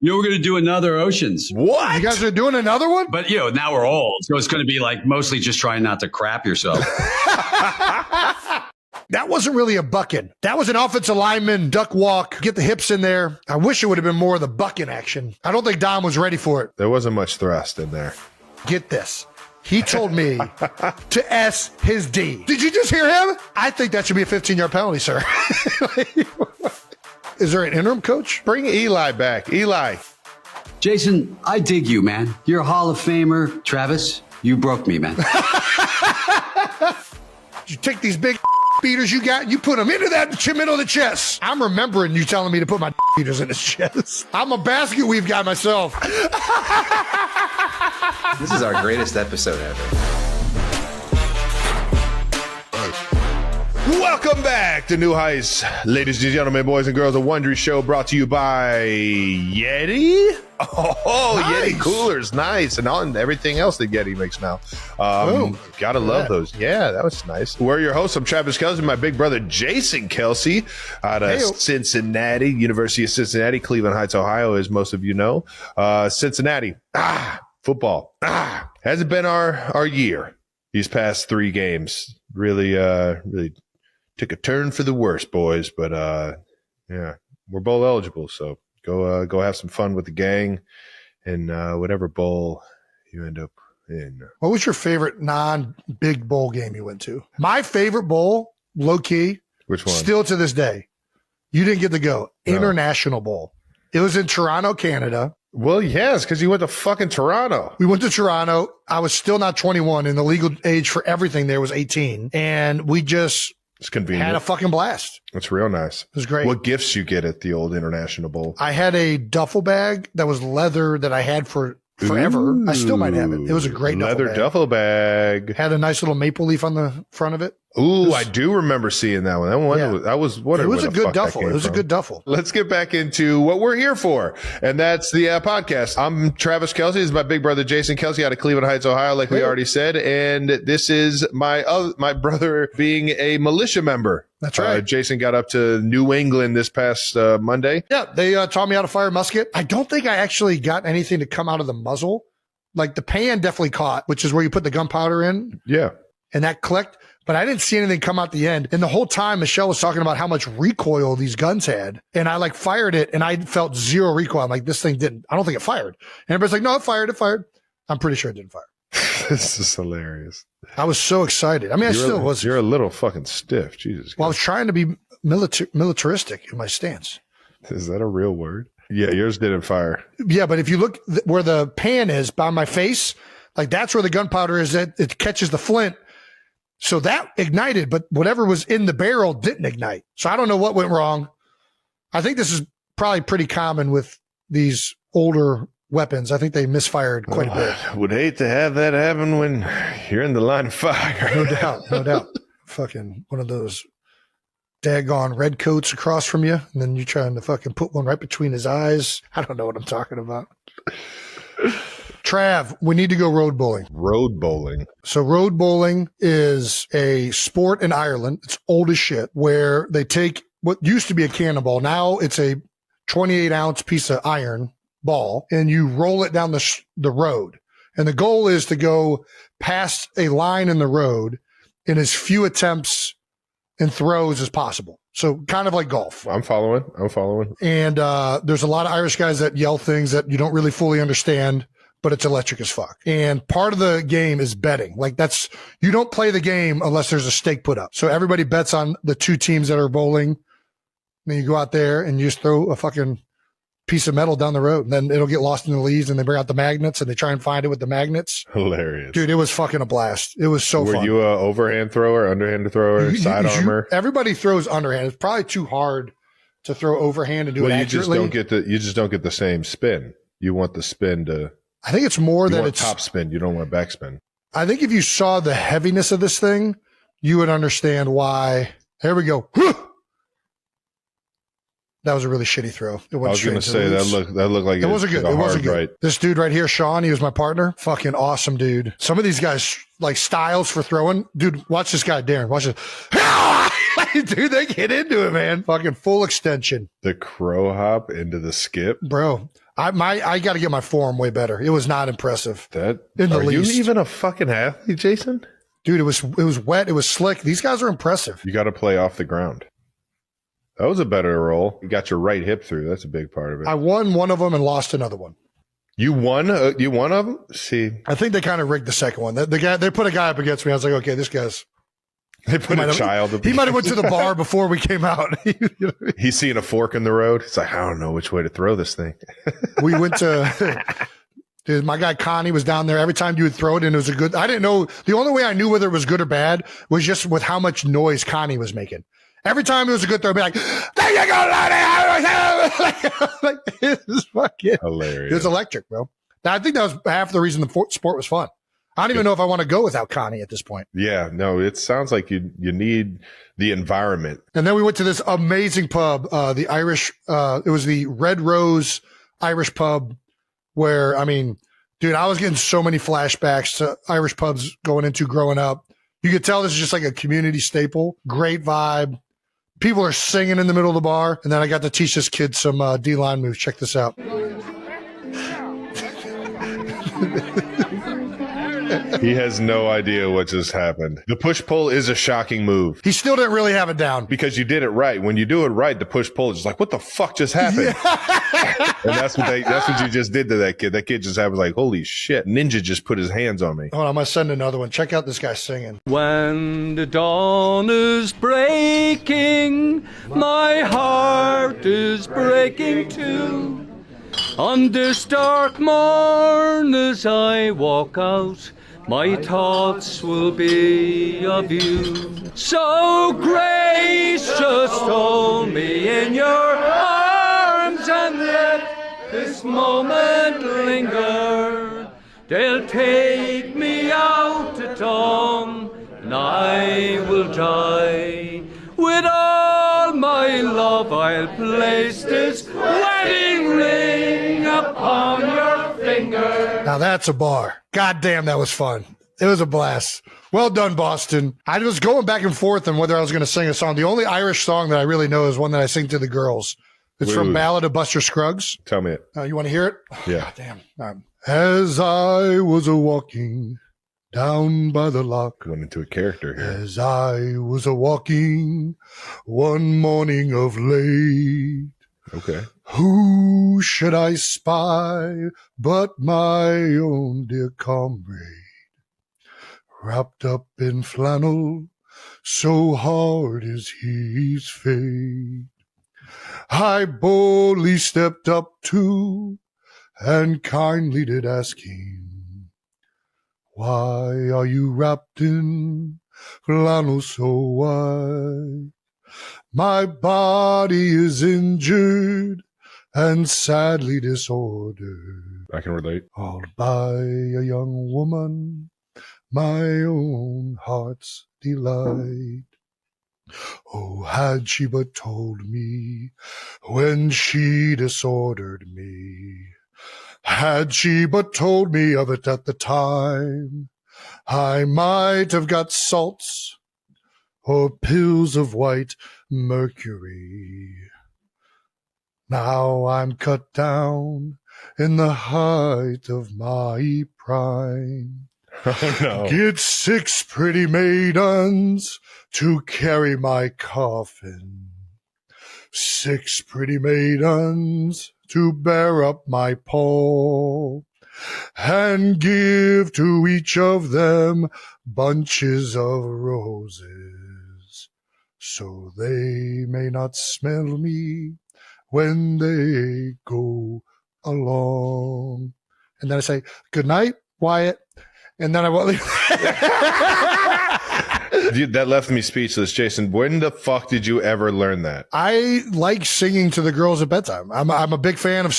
We're going to do another Oceans. What? You guys are doing another one? But, now we're old. So it's going to be like mostly just trying not to crap yourself. That wasn't really a bucking. That was an offensive lineman duck walk, get the hips in there. I wish it would have been more of the bucking action. I don't think Dom was ready for it. There wasn't much thrust in there. Get this. He told me to S his D. Did you just hear him? I think that should be a 15-yard penalty, sir. Is there an interim coach? Bring Eli back. Eli. Jason, I dig you, man. You're a Hall of Famer. Travis, you broke me, man. You take these big beaters you got, you put them into that middle of the chest. I'm remembering you telling me to put my beaters in his chest. I'm a basket weave guy myself. This is our greatest episode ever. Welcome back to New Heights. Ladies and gentlemen, boys and girls, a Wondery show brought to you by Yeti. Oh, Nice. Yeti coolers. Nice. And on everything else that Yeti makes now. Gotta love those. Yeah, that was nice. We're your hosts. I'm Travis Kelce, my big brother, Jason Kelce, out of Cincinnati, University of Cincinnati, Cleveland Heights, Ohio, as most of you know. Cincinnati. Football. Hasn't been our year. These past 3 games really took a turn for the worse, boys. But yeah, we're bowl eligible, so go have some fun with the gang and whatever bowl you end up in. What was your favorite non-big bowl game you went to? My favorite bowl, low key. Which one? Still to this day. You didn't get to go. No. International Bowl. It was in Toronto, Canada. Well, yes, because you went to fucking Toronto. We went to Toronto. I was still not 21, and the legal age for everything there was 18. And we just It's convenient. had a fucking blast. It's real nice. It was great. What gifts you get at the old International Bowl? I had a duffel bag that was leather that I had for forever. I still might have it. It was a great leather duffel bag. Had a nice little maple leaf on the front of it. Ooh, I do remember seeing that one. That was what It was where a the good fuck that duffel. came It was a from. good duffel. Let's get back into what we're here for, and that's the podcast. I'm Travis Kelce. This is my big brother Jason Kelce out of Cleveland Heights, Ohio, like we already said, and this is my brother being a militia member. That's right. Jason got up to New England this past Monday. Yeah, they taught me how to fire a musket. I don't think I actually got anything to come out of the muzzle. Like the pan definitely caught, which is where you put the gunpowder in. Yeah. And that clicked, but I didn't see anything come out the end. And the whole time Michelle was talking about how much recoil these guns had. And I fired it and I felt zero recoil. I'm like, this thing I don't think it fired. And everybody's like, no, it fired. I'm pretty sure it didn't fire. This is hilarious. I was so excited. I mean, I still was. You're a little fucking stiff. Jesus. Well, I was trying to be militaristic in my stance. Is that a real word? Yeah, yours didn't fire. Yeah, but if you look where the pan is by my face, like that's where the gunpowder is. That it catches the flint. So that ignited, but whatever was in the barrel didn't ignite. So I don't know what went wrong. I think this is probably pretty common with these older weapons. I think they misfired quite a bit. Would hate to have that happen when you're in the line of fire. No doubt. Fucking one of those daggone red coats across from you, and then you're trying to fucking put one right between his eyes. I don't know what I'm talking about. Trav, we need to go road bowling. Road bowling. So road bowling is a sport in Ireland. It's old as shit, where they take what used to be a cannonball. Now it's a 28-ounce piece of iron ball, and you roll it down the road. And the goal is to go past a line in the road in as few attempts and throws as possible. So kind of like golf. I'm following. And there's a lot of Irish guys that yell things that you don't really fully understand, but it's electric as fuck. And part of the game is betting. Like you don't play the game unless there's a stake put up. So everybody bets on the 2 teams that are bowling. Then you go out there and you just throw a fucking piece of metal down the road, and then it'll get lost in the leaves, and they bring out the magnets and they try and find it with the magnets. Hilarious. Dude, it was fucking a blast. It was so fun. Were you a overhand thrower, underhand thrower, side armor? Everybody throws underhand. It's probably too hard to throw overhand and do it accurately. You just don't get the same spin. You want the spin to. I think it's more that it's top spin. You don't want backspin. I think if you saw the heaviness of this thing, you would understand why. Here we go. That was a really shitty throw. I was going to say that looked like it wasn't good. It wasn't good. Right. This dude right here, Sean, he was my partner. Fucking awesome dude. Some of these guys like styles for throwing. Dude, watch this guy, Darren. Watch this. Dude, they get into it, man. Fucking full extension. The crow hop into the skip. Bro, I got to get my form way better. It was not impressive. Are least. you even a fucking athlete, Jason? Dude, it was wet. It was slick. These guys are impressive. You got to play off the ground. That was a better roll. You got your right hip through. That's a big part of it. I won one of them and lost another one. You won? You won of them? See, I think they kind of rigged the second one. The guy, they put a guy up against me. I was like, okay, this guy's. They put a child. He might have went to the bar before we came out. He's seeing a fork in the road. He's like, I don't know which way to throw this thing. We went to. Dude, my guy Connie was down there. Every time you would throw it in, it was a good. I didn't know. The only way I knew whether it was good or bad was just with how much noise Connie was making. Every time it was a good throw, I'd be like, there you go, Lonnie. Like, it was fucking hilarious. It was electric, bro. I think that was half the reason the sport was fun. I don't even know if I want to go without Connie at this point. Yeah, no, it sounds like you need the environment. And then we went to this amazing pub, the Irish, it was the Red Rose Irish pub where, I mean, dude, I was getting so many flashbacks to Irish pubs going into growing up. You could tell this is just like a community staple. Great vibe. People are singing in the middle of the bar. And then I got to teach this kid some D-line moves. Check this out. He has no idea what just happened. The push-pull is a shocking move. He still didn't really have it down. Because you did it right. When you do it right, the push-pull is just like, what the fuck just happened? Yeah. And that's what you just did to that kid. That kid just was like, holy shit, Ninja just put his hands on me. Hold on, I'm going to send another one. Check out this guy singing. When the dawn is breaking, my heart is breaking too. On this dark morn as I walk out, my thoughts will be of you. So gracious, hold me in your arms and let this moment linger. They'll take me out at dawn and I will die. With all my love I'll place this wedding ring upon your finger. Now that's a bar. God damn, that was fun. It was a blast. Well done, Boston. I was going back and forth on whether I was going to sing a song. The only Irish song that I really know is one that I sing to the girls. It's from Ballad of Buster Scruggs. Tell me it. You want to hear it? Yeah. God damn. As I was a-walking down by the loch. Going into a character here. As I was a-walking one morning of late. Okay. Who should I spy but my own dear comrade, wrapped up in flannel, so hard is his fate. I boldly stepped up to and kindly did ask him, why are you wrapped in flannel so white? My body is injured and sadly disordered. I can relate. All by a young woman, my own heart's delight. Oh, had she but told me when she disordered me, had she but told me of it at the time, I might have got salts or pills of white mercury. Now I'm cut down in the height of my prime. Oh, no. Get 6 pretty maidens to carry my coffin. 6 pretty maidens to bear up my pall, and give to each of them bunches of roses, so they may not smell me when they go along. And then I say, good night, Wyatt. And then I won't leave. Dude, that left me speechless. Jason, when the fuck did you ever learn that? I like singing to the girls at bedtime. I'm a big fan of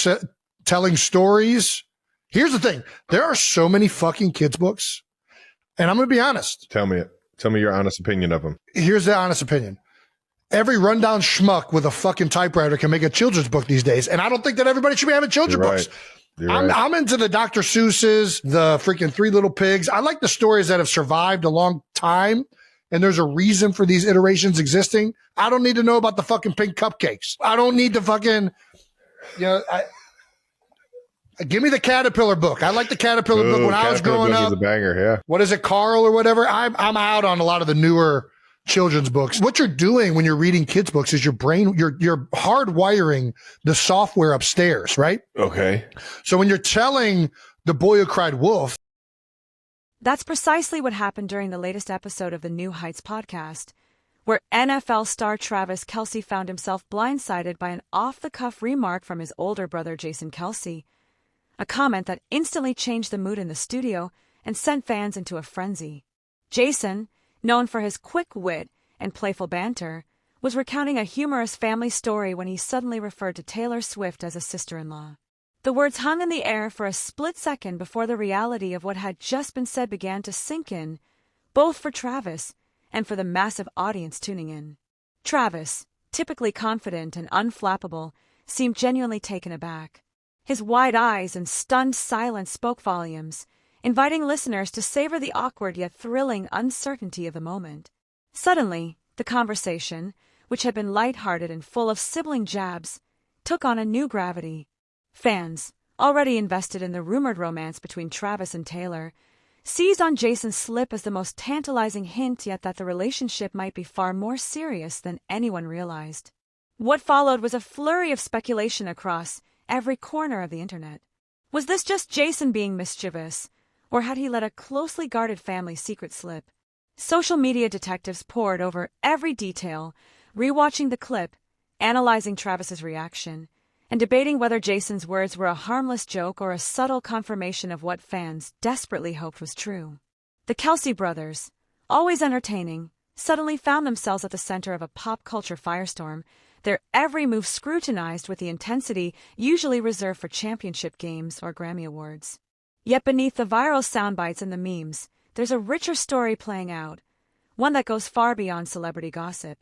telling stories. Here's the thing. There are so many fucking kids books. And I'm going to be honest. Tell me it. Tell me your honest opinion of them. Here's the honest opinion. Every rundown schmuck with a fucking typewriter can make a children's book these days. And I don't think that everybody should be having children's books. I'm into the Dr. Seuss's, the freaking Three Little Pigs. I like the stories that have survived a long time. And there's a reason for these iterations existing. I don't need to know about the fucking pink cupcakes. I don't need to fucking, Give me the Caterpillar book. I like the Caterpillar book when I was growing up. Was a banger, yeah. What is it, Carl or whatever? I'm out on a lot of the newer children's books. What you're doing when you're reading kids' books is you're hardwiring the software upstairs, right? Okay. So when you're telling The Boy Who Cried Wolf, that's precisely what happened during the latest episode of the New Heights podcast, where NFL star Travis Kelce found himself blindsided by an off-the-cuff remark from his older brother Jason Kelce, a comment that instantly changed the mood in the studio and sent fans into a frenzy. Jason, known for his quick wit and playful banter, was recounting a humorous family story when he suddenly referred to Taylor Swift as a sister-in-law. The words hung in the air for a split second before the reality of what had just been said began to sink in, both for Travis and for the massive audience tuning in. Travis, typically confident and unflappable, seemed genuinely taken aback. His wide eyes and stunned silence spoke volumes, inviting listeners to savor the awkward yet thrilling uncertainty of the moment. Suddenly, the conversation, which had been lighthearted and full of sibling jabs, took on a new gravity. Fans, already invested in the rumored romance between Travis and Taylor, seized on Jason's slip as the most tantalizing hint yet that the relationship might be far more serious than anyone realized. What followed was a flurry of speculation across every corner of the internet. Was this just Jason being mischievous, or had he let a closely guarded family secret slip? Social media detectives pored over every detail, rewatching the clip, analyzing Travis's reaction, and debating whether Jason's words were a harmless joke or a subtle confirmation of what fans desperately hoped was true. The Kelce brothers, always entertaining, suddenly found themselves at the center of a pop culture firestorm, their every move scrutinized with the intensity usually reserved for championship games or Grammy Awards. Yet beneath the viral soundbites and the memes, there's a richer story playing out, one that goes far beyond celebrity gossip.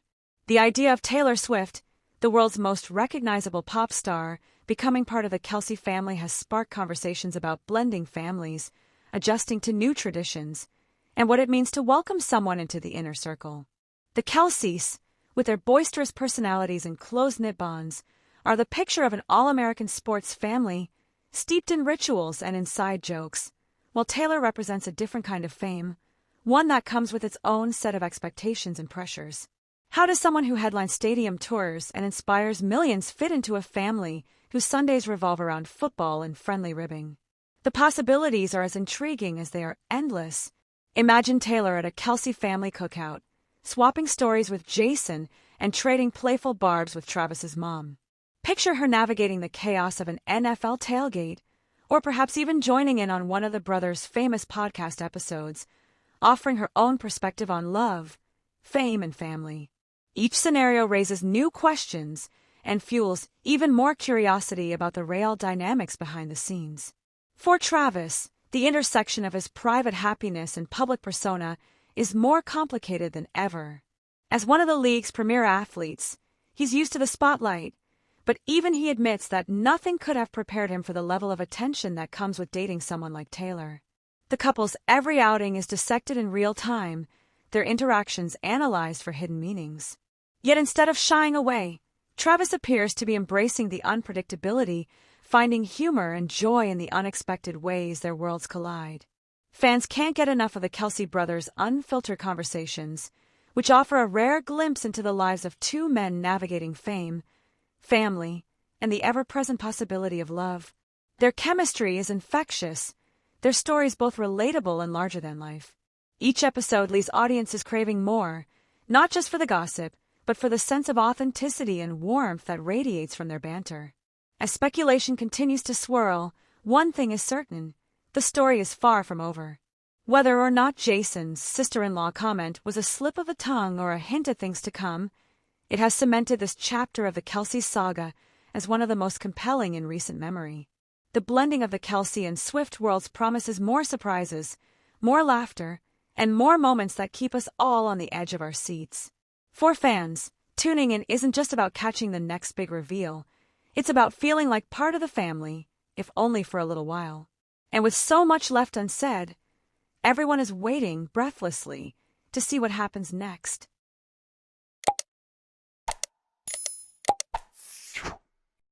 The idea of Taylor Swift, the world's most recognizable pop star, becoming part of the Kelce family has sparked conversations about blending families, adjusting to new traditions, and what it means to welcome someone into the inner circle. The Kelces, with their boisterous personalities and close-knit bonds, are the picture of an all-American sports family, steeped in rituals and inside jokes, while Taylor represents a different kind of fame, one that comes with its own set of expectations and pressures. How does someone who headlines stadium tours and inspires millions fit into a family whose Sundays revolve around football and friendly ribbing? The possibilities are as intriguing as they are endless. Imagine Taylor at a Kelce family cookout, swapping stories with Jason and trading playful barbs with Travis's mom. Picture her navigating the chaos of an NFL tailgate, or perhaps even joining in on one of the brothers' famous podcast episodes, offering her own perspective on love, fame, and family. Each scenario raises new questions and fuels even more curiosity about the real dynamics behind the scenes. For Travis, the intersection of his private happiness and public persona is more complicated than ever. As one of the league's premier athletes, he's used to the spotlight, but even he admits that nothing could have prepared him for the level of attention that comes with dating someone like Taylor. The couple's every outing is dissected in real time, their interactions analyzed for hidden meanings. Yet instead of shying away, Travis appears to be embracing the unpredictability, finding humor and joy in the unexpected ways their worlds collide. Fans can't get enough of the Kelce brothers' unfiltered conversations, which offer a rare glimpse into the lives of two men navigating fame, family, and the ever-present possibility of love. Their chemistry is infectious, their stories both relatable and larger than life. Each episode leaves audiences craving more, not just for the gossip, but for the sense of authenticity and warmth that radiates from their banter. As speculation continues to swirl, one thing is certain: the story is far from over. Whether or not Jason's sister-in-law comment was a slip of the tongue or a hint at things to come, it has cemented this chapter of the Kelce saga as one of the most compelling in recent memory. The blending of the Kelce and Swift worlds promises more surprises, more laughter, and more moments that keep us all on the edge of our seats. For fans, tuning in isn't just about catching the next big reveal. It's about feeling like part of the family, if only for a little while. And with so much left unsaid, everyone is waiting breathlessly to see what happens next.